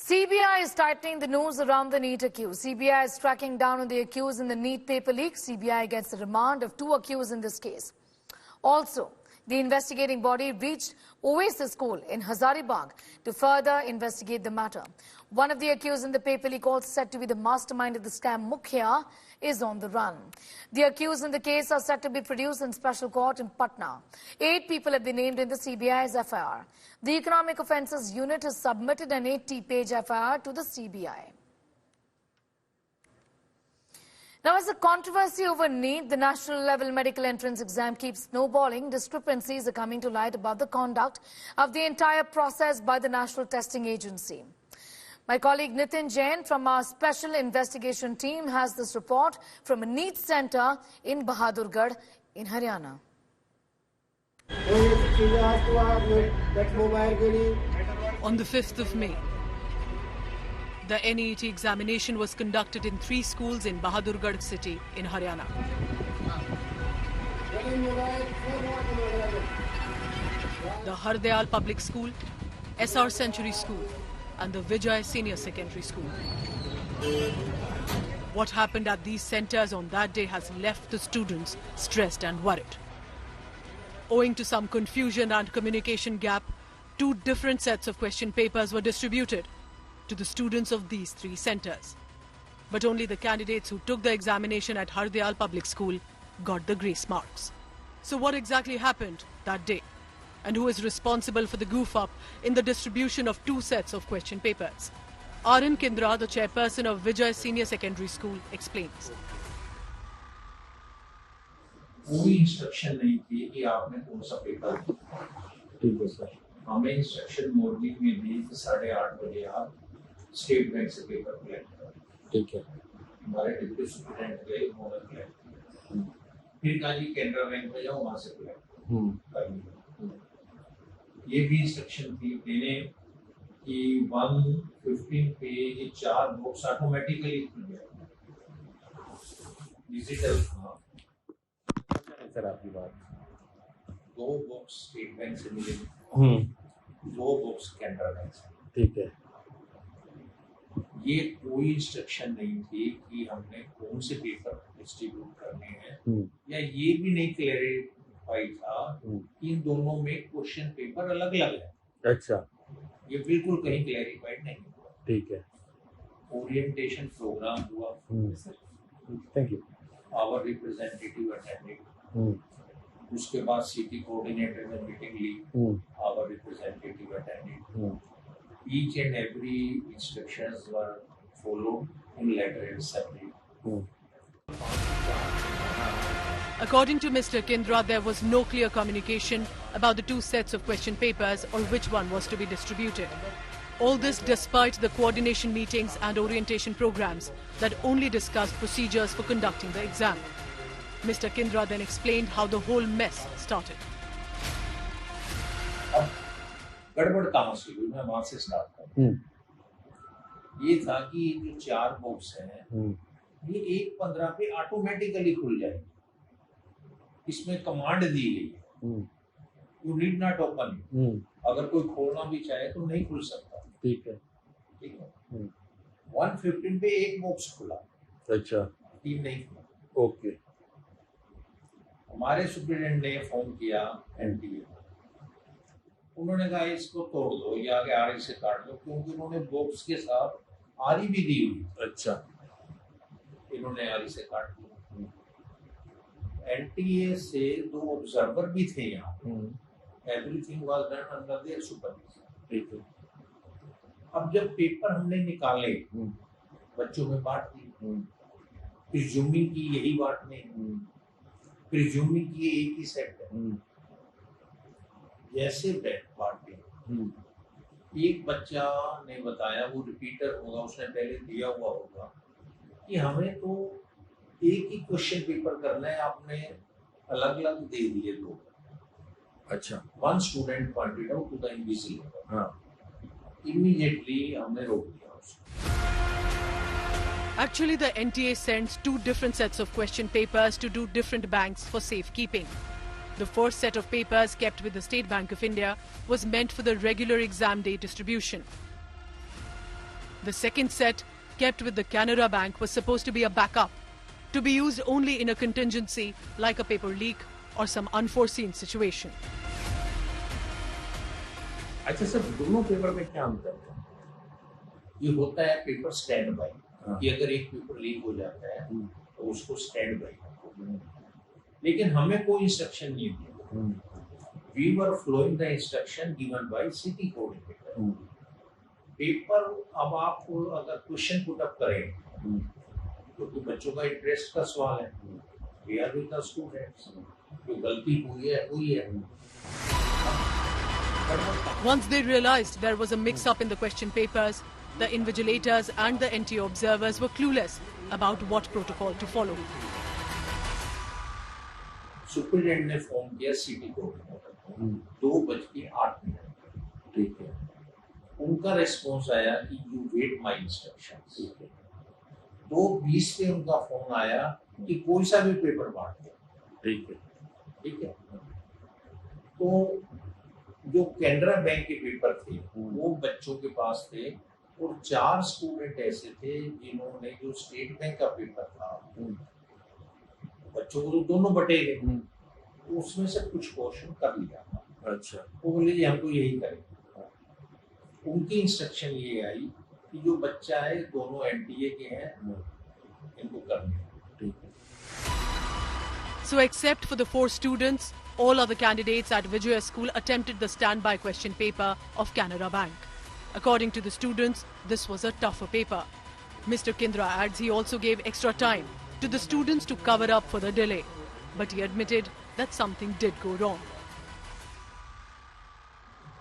CBI is tightening the noose around the NEET accused. CBI is cracking down on the accused in the NEET paper leak. CBI gets the remand of 2 accused in this case. Also, the investigating body reached Oasis School in Hazaribagh to further investigate the matter. One of the accused in the paper leak, also said to be the mastermind of the scam, Mukhya, is on the run. The accused in the case are set to be produced in special court in Patna. 8 people have been named in the CBI's FIR. The Economic Offences Unit has submitted an 80-page FIR to the CBI. Now, as the controversy over NEET, the national level medical entrance exam, keeps snowballing, discrepancies are coming to light about the conduct of the entire process by the National Testing Agency. My colleague Nitin Jain from our special investigation team has this report from a NEET center in Bahadurgarh in Haryana. On the 5th of May, the NEET examination was conducted in 3 schools in Bahadurgarh city in Haryana. The Hardyal Public School, SR Century School and the Vijay Senior Secondary School. What happened at these centers on that day has left the students stressed and worried. Owing to some confusion and communication gap, 2 different sets of question papers were distributed to the students of these 3 centers. But only the candidates who took the examination at Hardyal Public School got the grace marks. So what exactly happened that day? And who is responsible for the goof-up in the distribution of 2 sets of question papers? R.N. Kindra, the chairperson of Vijay Senior Secondary School, explains. कोई instruction नहीं थी कि आपने कौन सा paper, ठीक है sir, हमें इंस्ट्रक्शन मॉर्निंग में दी कि 8:30 बजे आप स्टेट बैंक से पेपर कलेक्ट करें, ठीक है। हमारे डिप्टी सुपरिटेंडेंट गए, उन्होंने कलेक्ट, फिर कहा जी कैनरा बैंक में जाओ, वहां से कलेक्ट करेंगे। ये भी इंस्ट्रक्शन थी देने कि 115 पे ये 4 बॉक्स ऑटोमेटिकली खुल जाएगा डिजिटल। सर आपकी बात, 2 बॉक्स स्टेट बैंक से मिले, 2 बॉक्स कैनरा बैंक से, ठीक है। ये कोई इंस्ट्रक्शन नहीं थी कि हमने कौन से पेपर डिस्ट्रीब्यूट करने हैं, या ये भी नहीं क्लैरिफाई था कि इन दोनों में क्वेश्चन पेपर अलग अलग है। अच्छा, ये बिल्कुल कहीं क्लैरिफाइड नहीं हुआ, ठीक है। ओरिएंटेशन प्रोग्राम हुआ, thank you, our representative attended, उसके बाद सिटी कोऑर्डिनेटर ने मीटिंग ली, our representative attended, each and every instructions were followed in letter and assembly. According to Mr. Kindra, there was no clear communication about the 2 sets of question papers or which one was to be distributed. All this despite the coordination meetings and orientation programs that only discussed procedures for conducting the exam. Mr. Kindra then explained how the whole mess started. गड़बड़ कहाँ से हुई, मैं वहां से start करूँ। ये था कि जो 4 बॉक्स हैं, ये 1:15 पे ऑटोमेटिकली खुल जाएंगे। इसमें कमांड दी गई है, यू नीड नॉट ओपन, अगर कोई खोलना भी चाहे तो नहीं खुल सकता, ठीक है, ठीक है। 115 पे 1 बॉक्स खुला, अच्छा, 3 नहीं खुला, ओके। हमारे सुपरिटेंडेंट ने फोन किया एनटीए, उन्होंने कहा इसको तोड़ दो, ये आगे आरी से काट दो, क्योंकि उन्होंने बॉक्स के साथ आरी भी दी हुई। अच्छा, इन्होंने आरी से काट दिया। एनटीए से 2 ऑब्जर्वर भी थे यहाँ, everything was done under their supervision, ठीक है। अब जब पेपर हमने निकाले, बच्चों में बांट दी, प्रिज्यूमिंग की यही बांटने, प्रिज्यूमिंग की एक ही सेट है, जैसे बांटे, एक बच्चा ने बताया, वो रिपीटर होगा, उसने पहले दिया हुआ होगा कि हमें तो एक ही क्वेश्चन पेपर करना है, आपने अलग अलग दे दिए 2। अच्छा, 1 student pointed out to the invigilator, हाँ, इमीडिएटली हमने रोक दिया उसको। Actually, the NTA sends 2 different sets of question papers to 2 different banks for safekeeping. The first set of papers kept with the State Bank of India was meant for the regular exam day distribution. The second set, kept with the Canara Bank, was supposed to be a backup, to be used only in a contingency like a paper leak or some unforeseen situation. अच्छा sir, दोनों paper में क्या अंतर है? ये होता है paper stand by, कि अगर एक पेपर लीक हो जाता है तो उसको स्टैंड बाई, लेकिन हमें कोई इंस्ट्रक्शन नहीं दिया। We were following the instruction given by city coordinator. Paper अब आप अगर क्वेश्चन पुट अप करें क्योंकि बच्चों का इंटरेस्ट का सवाल है, we are with the students, जो गलती हुई है। Once they realized there was a mix-up in the question papers, the invigilators and the NTO observers were clueless about what protocol to follow. Superintendent ने phone किया city coordinator 2:08, ठीक है। उनका response आया कि यू वेट माय इंस्ट्रक्शंस। 2:20 पे उनका phone आया कि कोई सा भी पेपर बांट दो, ठीक है। तो जो कैनरा बैंक के पेपर थे वो बच्चों के पास थे, और 4 स्टूडेंट ऐसे थे जिन्होंने जो स्टेट बैंक का पेपर था, बच्चों को तो दोनों बटे गए, उसमें से कुछ क्वेश्चन कर लिया था। अच्छा, वो बोले जी हमको यही करें। उनकी इंस्ट्रक्शन ये आई कि जो बच्चा है दोनों एनटीए के हैं, इनको करने। So except for the 4 students, all other candidates at Vijaya School attempted the standby question paper of Canara Bank. According to the students, this was a tougher paper. Mr. Kindra adds he also gave extra time to the students to cover up for the delay, but he admitted that something did go wrong.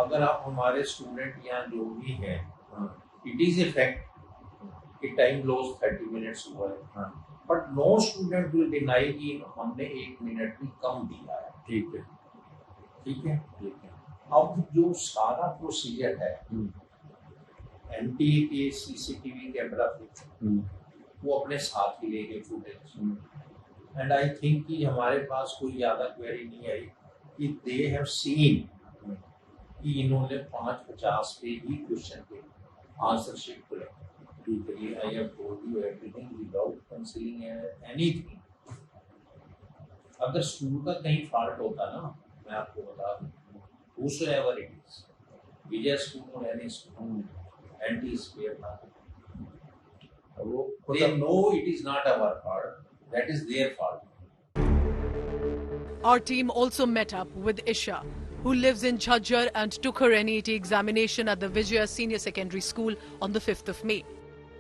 अगर आप हमारे student यहाँ जो भी हैं, it is a fact कि time loss 30 minutes हुआ है, but no student will deny कि हमने 1 मिनट भी कम दिया है। ठीक है। अब जो सारा प्रोसीजर है एनटीए के सीसीटीवी कैमरा पे वो अपने साथ ही ले गए फुटेज, एंड आई थिंक कि हमारे पास कोई ज्यादा क्वेरी नहीं आई कि दे हैव सीन कि इन्होंने 5:50 पे ही क्वेश्चन के आंसर शीट को रखा। I have told you everything without concealing anything. अगर स्कूल का कहीं फॉल्ट होता ना, मैं आपको बता दूं, whosoever it is, Vijay school और एनी स्कूल, एंटी स्पेयर था, they know it is not our fault, that is their fault. Our team also met up with Isha, who lives in Jhajjar and took her NET examination at the Vijaya Senior Secondary School on the 5th of May.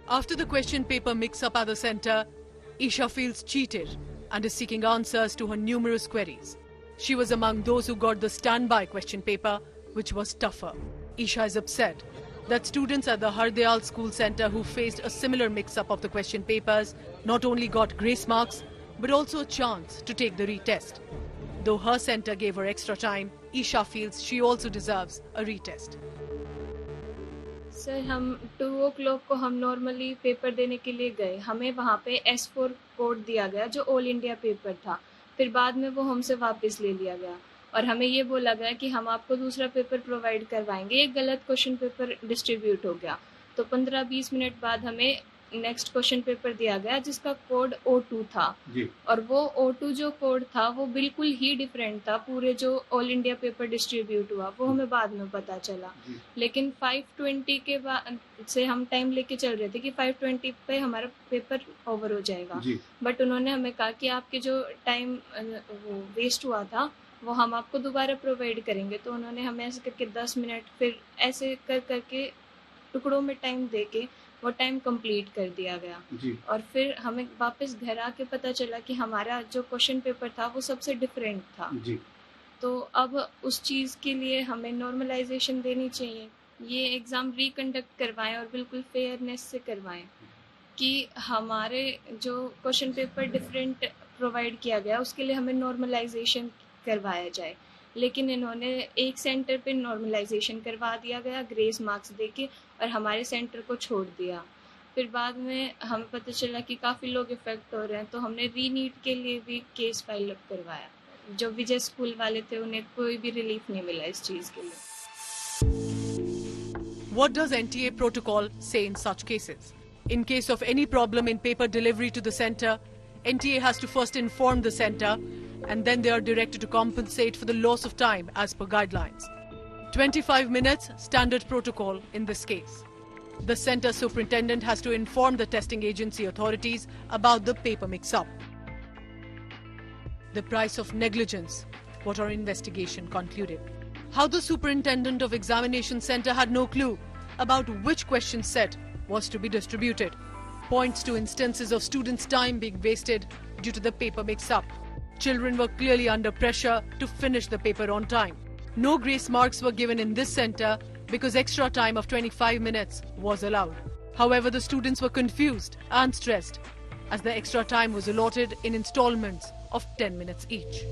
After the question paper mix-up at the centre, Isha feels cheated and is seeking answers to her numerous queries. She was among those who got the standby question paper, which was tougher. Isha is upset that students at the Hardayal School Centre who faced a similar mix-up of the question papers not only got grace marks, but also a chance to take the retest. Though her centre gave her extra time, Isha feels she also deserves a retest. Sir, हम 2 o'clock को हम normally paper देने के लिए गए। हमें वहाँ पे S4 कोड दिया गया जो ऑल इंडिया पेपर था। फिर बाद में वो हमसे वापस ले लिया गया और हमें ये बोला गया कि हम आपको दूसरा पेपर प्रोवाइड करवाएंगे। एक गलत क्वेश्चन पेपर डिस्ट्रीब्यूट हो गया, तो 15-20 मिनट बाद हमें नेक्स्ट क्वेश्चन पेपर दिया गया जिसका कोड O2 था जी। और वो O2 जो कोड था वो बिल्कुल ही डिफरेंट था पूरे जो ऑल इंडिया पेपर डिस्ट्रीब्यूट हुआ, वो हमें बाद में पता चला। लेकिन 5:20 के बाद से हम टाइम लेके चल रहे थे कि 5:20 पे हमारा पेपर ओवर हो जाएगा, बट उन्होंने हमें कहा कि आपके जो टाइम वो वेस्ट हुआ था वो हम आपको दोबारा प्रोवाइड करेंगे। तो उन्होंने हमें ऐसे करके 10 मिनट फिर ऐसे करके टुकड़ों में टाइम देके वो टाइम कंप्लीट कर दिया गया जी। और फिर हमें वापस घर आके पता चला कि हमारा जो क्वेश्चन पेपर था वो सबसे डिफरेंट था जी। तो अब उस चीज़ के लिए हमें नॉर्मलाइजेशन देनी चाहिए, ये एग्ज़ाम रिकंडक्ट करवाएं और बिल्कुल फेयरनेस से करवाएं कि हमारे जो क्वेश्चन पेपर डिफरेंट प्रोवाइड किया गया उसके लिए हमें नॉर्मलाइजेशन करवाया जाए। लेकिन इन्होंने एक सेंटर पे नॉर्मलाइजेशन करवा दिया गया ग्रेस मार्क्स देके और हमारे सेंटर को छोड़ दिया। फिर बाद में हमें पता चला कि काफ़ी लोग इफेक्ट हो रहे हैं, तो हमने रीनीट के लिए भी केस फाइल अप करवाया। जो विजय स्कूल वाले थे उन्हें कोई भी रिलीफ नहीं मिला इस चीज़ के लिए। What does NTA protocol say in such cases? In case of any problem in paper delivery to the centre, NTA has to first inform the centre and then they are directed to compensate for the loss of time as per guidelines. 25 minutes standard protocol in this case. The centre superintendent has to inform the testing agency authorities about the paper mix-up. The price of negligence, what our investigation concluded. How the superintendent of examination centre had no clue about which question set was to be distributed points to instances of students' time being wasted due to the paper mix-up. Children were clearly under pressure to finish the paper on time. No grace marks were given in this centre because extra time of 25 minutes was allowed. However, the students were confused and stressed as the extra time was allotted in installments of 10 minutes each.